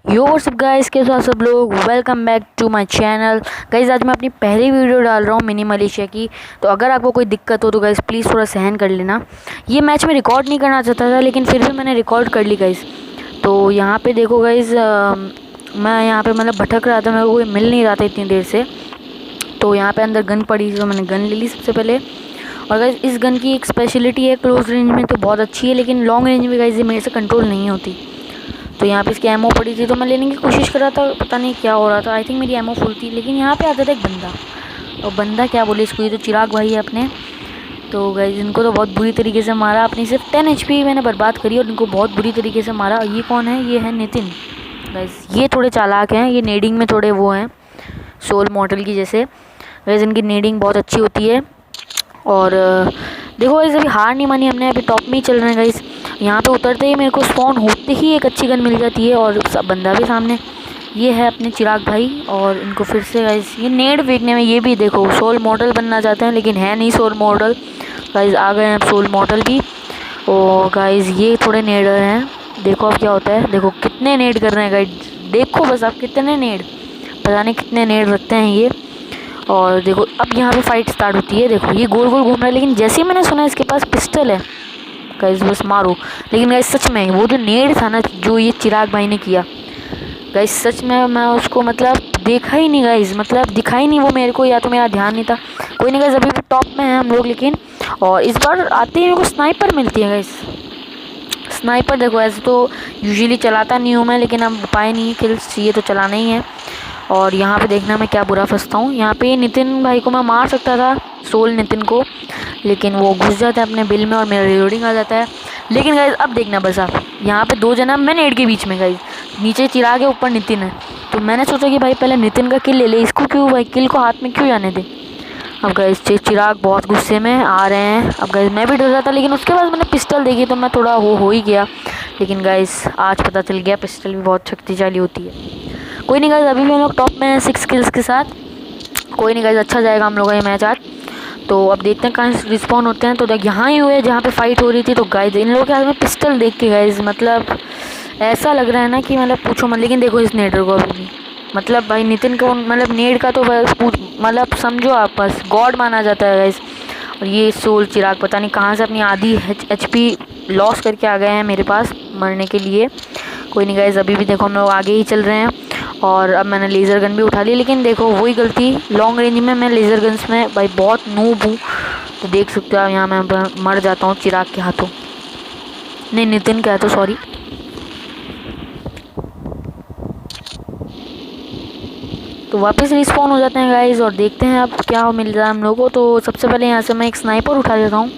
यो WhatsApp guys, कैसे हो सब लोग। Welcome back to my channel. Guys आज मैं अपनी पहली वीडियो डाल रहा हूँ मिनी मलेशिया की। तो अगर आपको कोई दिक्कत हो तो गाइस प्लीज़ थोड़ा सहन कर लेना। ये मैच में रिकॉर्ड नहीं करना चाहता था, लेकिन फिर भी मैंने रिकॉर्ड कर ली गाइस। तो यहाँ पे देखो गाइस, मैं यहाँ पे मतलब भटक रहा था, मेरे को कोई मिल नहीं रहा था इतनी देर से। तो यहाँ पे अंदर गन पड़ी थी, तो मैंने गन ले ली सबसे पहले। और गाइस इस गन की एक स्पेशलिटी है, क्लोज रेंज में तो बहुत अच्छी है, लेकिन लॉन्ग रेंज में गाइस ये मेरे से कंट्रोल नहीं होती। तो यहाँ पे इसकी एमओ पड़ी थी, तो मैं लेने की कोशिश कर रहा था, पता नहीं क्या हो रहा था। आई थिंक मेरी एमओ फुल थी, लेकिन यहाँ पे आता था एक बंदा। और बंदा क्या बोले इसको, ये तो चिराग भाई है अपने। तो गाइस इनको तो बहुत बुरी तरीके से मारा। अपनी सिर्फ 10 HP मैंने बर्बाद करी और इनको बहुत बुरी तरीके से मारा। ये कौन है? ये है नितिन। गाइस ये थोड़े चालाक हैं, ये नेडिंग में थोड़े वो हैं, सोल मॉडल की जैसे। गाइस इनकी नेडिंग बहुत अच्छी होती है। और देखो गाइस अभी हार नहीं मानी हमने, अभी टॉप में ही चल रहे हैं गाइस। यहाँ पे उतरते ही मेरे को स्पॉन होते ही एक अच्छी गन मिल जाती है, और सब बंदा भी सामने। ये है अपने चिराग भाई, और इनको फिर से गाइस ये नेड फेंकने में, ये भी देखो सोल मॉडल बनना चाहते हैं लेकिन है नहीं सोल मॉडल। गाइस आ गए हैं सोल मॉडल भी। और गाइस ये थोड़े नेडर हैं, देखो अब क्या होता है। देखो कितने नेड कर रहे हैं गाइस, देखो बस आप कितने नेड, पता नहीं कितने नेड रखते हैं ये। और देखो अब यहाँ पे फाइट स्टार्ट होती है। देखो ये गोल गोल घूम रहा है, लेकिन जैसे ही मैंने सुना इसके पास पिस्टल है गाइस, बस मारो। लेकिन गाइस सच में वो जो नेड था ना, जो ये चिराग भाई ने किया गाइस, सच में मैं उसको मतलब देखा ही नहीं गाइस, मतलब दिखा ही नहीं वो मेरे को, या तो मेरा ध्यान नहीं था। कोई नहीं गाइस, अभी भी टॉप में है हम लोग लेकिन। और इस बार आते ही मेरे को स्नाइपर मिलती है गाइस। स्नाइपर देखो, ऐसे तो यूजुअली चलाता नहीं हूँ मैं, लेकिन अब उपाय नहीं, किल्स चाहिए तो चलाना ही है। और यहाँ पे देखना मैं क्या बुरा फंसता हूँ। यहाँ पे नितिन भाई को मैं मार सकता था, सोल नितिन को, लेकिन वो घुस जाता है अपने बिल में और मेरा रिलोडिंग आ जाता है। लेकिन गाइस अब देखना बस आप, यहाँ पे दो जना, मैं नेड के बीच में गाइस, नीचे चिराग है ऊपर नितिन है। तो मैंने सोचा कि भाई पहले नितिन का किल ले ले, इसको क्यों भाई किल को हाथ में क्यों जाने दे। अब गाइस चिराग बहुत गुस्से में आ रहे हैं। अब गाइस मैं भी डर रहा था, लेकिन उसके बाद मैंने पिस्टल देखी तो मैं थोड़ा हो ही गया। लेकिन गाइस आज पता चल गया पिस्टल भी बहुत शक्तिशाली होती है। कोई नहीं गाइस, अभी भी हम लोग टॉप में हैं 6 किल्स के साथ। कोई नहीं गाइस, अच्छा जाएगा हम लोग का ये मैच आज। तो अब देखते हैं कहाँ रिस्पॉन होते हैं। तो देख यहाँ ही हुए जहाँ पे फाइट हो रही थी। तो गाइस इन लोगों के हाथ में पिस्टल देख के गाइस मतलब ऐसा लग रहा है ना कि मतलब पूछो मत। लेकिन देखो इस नेडर को अभी भी, मतलब भाई नितिन को मतलब नेड का तो मतलब समझो आप बस गॉड माना जाता है गाइस। और ये सोल चिराग पता नहीं कहाँ से अपनी आधी HP लॉस करके आ गए हैं मेरे पास मरने के लिए। कोई नहीं गाइस, अभी भी देखो हम लोग आगे ही चल रहे हैं। और अब मैंने लेज़र गन भी उठा ली, लेकिन देखो वही गलती, लॉन्ग रेंज में मैं लेज़र गन्स में भाई बहुत नूब हूँ। तो देख सकते हो आप यहाँ मैं मर जाता हूँ चिराग के हाथों, नहीं नितिन के हाथों सॉरी। तो वापस रिस्पॉन हो जाते हैं गाइस, और देखते हैं अब क्या मिल रहा है हम लोगों को। तो सबसे पहले यहाँ से मैं एक स्नाइपर उठा लेता हूँ,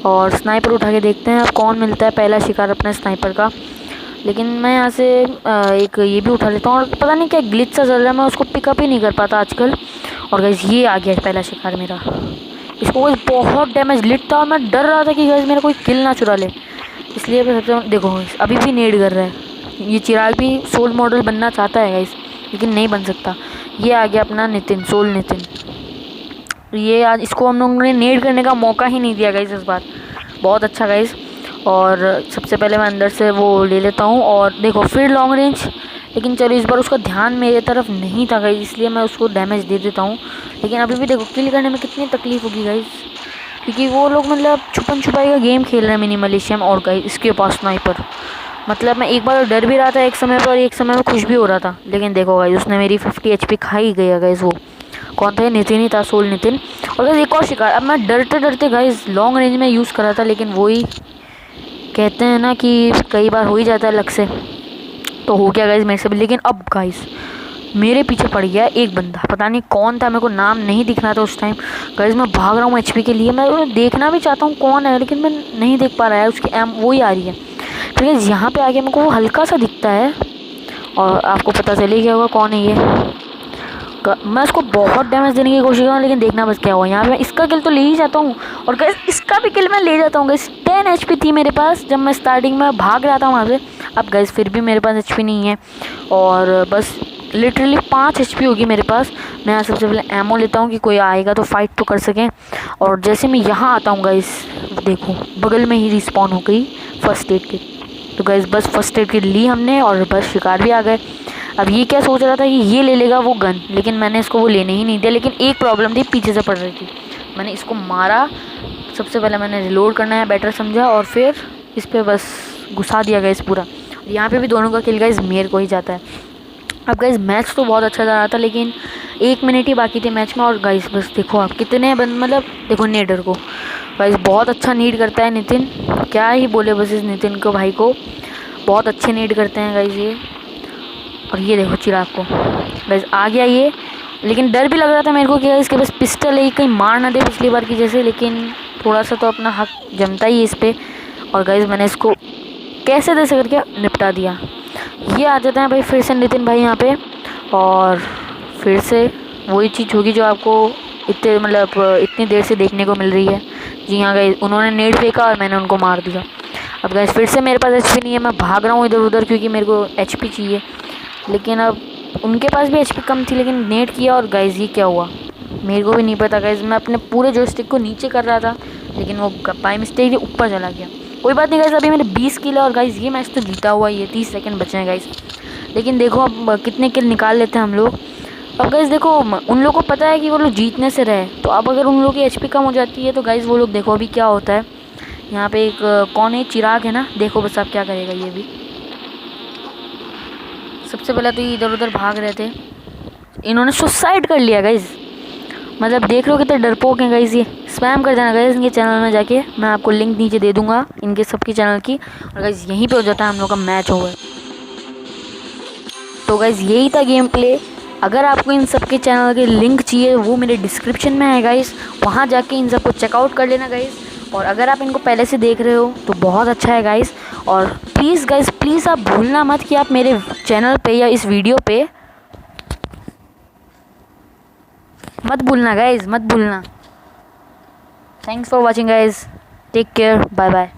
और स्नाइपर उठा के देखते हैं अब कौन मिलता है पहला शिकार अपने स्नाइपर का। लेकिन मैं यहाँ से एक ये भी उठा लेता हूँ, और पता नहीं क्या ग्लिच सा चल रहा है, मैं उसको पिकअप ही नहीं कर पाता आजकल। और गाइस ये आ गया पहला शिकार मेरा। इसको गाइस बहुत डैमेज लिट था, और मैं डर रहा था कि गाइस मेरा कोई किल ना चुरा ले, इसलिए मैं सबसे देखो अभी भी नेड कर रहा है। ये चिराग भी सोल मॉडल बनना चाहता है गाइस, लेकिन नहीं बन सकता। ये आ गया अपना नितिन, सोल नितिन। ये आज इसको हम लोगों ने नेड करने का मौका ही नहीं दिया गाइस इस बार। बहुत अच्छा गाइस। और सबसे पहले मैं अंदर से वो ले लेता हूँ, और देखो फिर लॉन्ग रेंज। लेकिन चलो इस बार उसका ध्यान मेरे तरफ नहीं था गाइस, इसलिए मैं उसको डैमेज दे देता हूँ। लेकिन अभी भी देखो किल करने में कितनी तकलीफ होगी गाइस, क्योंकि वो लोग मतलब छुपन छुपाई का गेम खेल रहे हैं मिनी मलेशिया में। और गाइस इसके पास स्नाइपर, मतलब मैं एक बार डर भी रहा था एक समय पर, और एक समय में खुश भी हो रहा था। लेकिन देखो गाइस उसने मेरी 50 HP खा ही गया गाइस। वो कौन था? नितिन ही था, सोल नितिन। और गाइस एक और शिकार, अब मैं डरते डरते गाइस लॉन्ग रेंज में यूज़ कर रहा था, लेकिन वही कहते हैं ना कि कई बार हो ही जाता है लक से। तो हो गया गाइस मेरे से भी। लेकिन अब गाइस मेरे पीछे पड़ गया एक बंदा, पता नहीं कौन था, मेरे को नाम नहीं दिख रहा था उस टाइम। गाइस मैं भाग रहा हूँ HP के लिए, मैं देखना भी चाहता हूँ कौन है, लेकिन मैं नहीं देख पा रहा है। उसकी एम वही आ रही है। फिर गाइस यहाँ पे आके मेरे को वो हल्का सा दिखता है, और आपको पता चल ही गया होगा कौन है ये। मैं उसको बहुत डैमेज देने की कोशिश कर रहा हूँ, लेकिन देखना बस क्या हुआ। यहाँ पे मैं इसका किल तो ले ही जाता हूँ, और गाइस इसका भी किल मैं ले जाता हूँ। गाइस 10 HP थी मेरे पास जब मैं स्टार्टिंग में भाग रहा था वहाँ से। अब गाइस फिर भी मेरे पास HP नहीं है, और बस लिटरली 5 HP होगी मेरे पास। मैं यहाँ सबसे पहले एमओ लेता हूँ कि कोई आएगा तो फाइट तो कर सकें। और जैसे मैं यहाँ आता हूँ गाइस, देखो बगल में ही रिस्पॉन हो गई फर्स्ट एड किट। तो गाइस बस फर्स्ट एड किट ली हमने और बस शिकार भी आ गए। अब ये क्या सोच रहा था कि ये ले लेगा वो गन, लेकिन मैंने इसको वो लेने ही नहीं दिया। लेकिन एक प्रॉब्लम थी, पीछे से पड़ रही थी। मैंने इसको मारा, सबसे पहले मैंने रिलोड करना है बेटर समझा और फिर इस पर बस घुसा दिया गाइस पूरा। यहाँ पे भी दोनों का किल गाइस मेरे को ही जाता है। अब गाइस मैच तो बहुत अच्छा जा रहा था, लेकिन 1 मिनट ही बाकी थे मैच में। और गाइस बस देखो आप कितने मतलब देखो नेडर को, गाइस बहुत अच्छा नीड करता है नितिन, क्या ही बोले बस इस नितिन को, भाई को बहुत अच्छे नीड करते हैं गाइस ये। और ये देखो चिराग को, गाइस आ गया ये, लेकिन डर भी लग रहा था मेरे को कि इसके पास पिस्टल है, कहीं मार ना दे पिछली बार की जैसे। लेकिन थोड़ा सा तो अपना हक जमता ही इस पर। और गाइस मैंने इसको कैसे तैसे करके निपटा दिया। ये आ जाते हैं भाई फिर से नितिन भाई यहाँ पे, और फिर से वही चीज़ होगी जो आपको इतने मतलब इतनी देर से देखने को मिल रही है। जी हाँ गाइस, उन्होंने नेट फेंका और मैंने उनको मार दिया। अब गाइस फिर से मेरे पास एचपी नहीं है, मैं भाग रहा हूँ इधर उधर क्योंकि मेरे को एचपी चाहिए। लेकिन अब उनके पास भी एचपी कम थी, लेकिन नेट किया और गाइस ये क्या हुआ मेरे को भी नहीं पता। गाइस मैं अपने पूरे जॉयस्टिक को नीचे कर रहा था, लेकिन वो बाय मिस्टेक ऊपर चला गया। कोई बात नहीं गाइस, अभी मेरे 20 किल है और गाइस ये मैच तो जीता हुआ, ये 30 सेकंड बचे हैं गाइस। लेकिन देखो अब कितने किल निकाल लेते हैं हम लोग। अब गाइस देखो उन लोगों को पता है कि वो लोग जीतने से रहे, तो अब अगर उन लोगों की एचपी कम हो जाती है तो गाइस वो लोग देखो अभी क्या होता है। यहाँ पे एक कौन है, चिराग है ना, देखो बस अब क्या करेगा ये भी। सबसे पहले तो ये इधर उधर भाग रहे थे, इन्होंने सुसाइड कर लिया गाइस। मतलब देख लो कितने डरपोक हैं गाइस ये। स्पैम कर देना गाइस इनके चैनल में जाके, मैं आपको लिंक नीचे दे दूंगा इनके सबकी चैनल की। और गाइस यहीं पे हो जाता है हम लोग का मैच ओवर। तो गाइस यही था गेम प्ले। अगर आपको इन सबके चैनल के लिंक चाहिए वो मेरे डिस्क्रिप्शन में है गाइस, वहाँ जाके इन सबको चेकआउट कर लेना गाइस। और अगर आप इनको पहले से देख रहे हो तो बहुत अच्छा है गाइस। और प्लीज़ गाइस प्लीज़ आप भूलना मत कि आप मेरे चैनल पे या इस वीडियो पे मत भूलना गाइस, मत भूलना। Thanks for watching guys, take care, bye bye.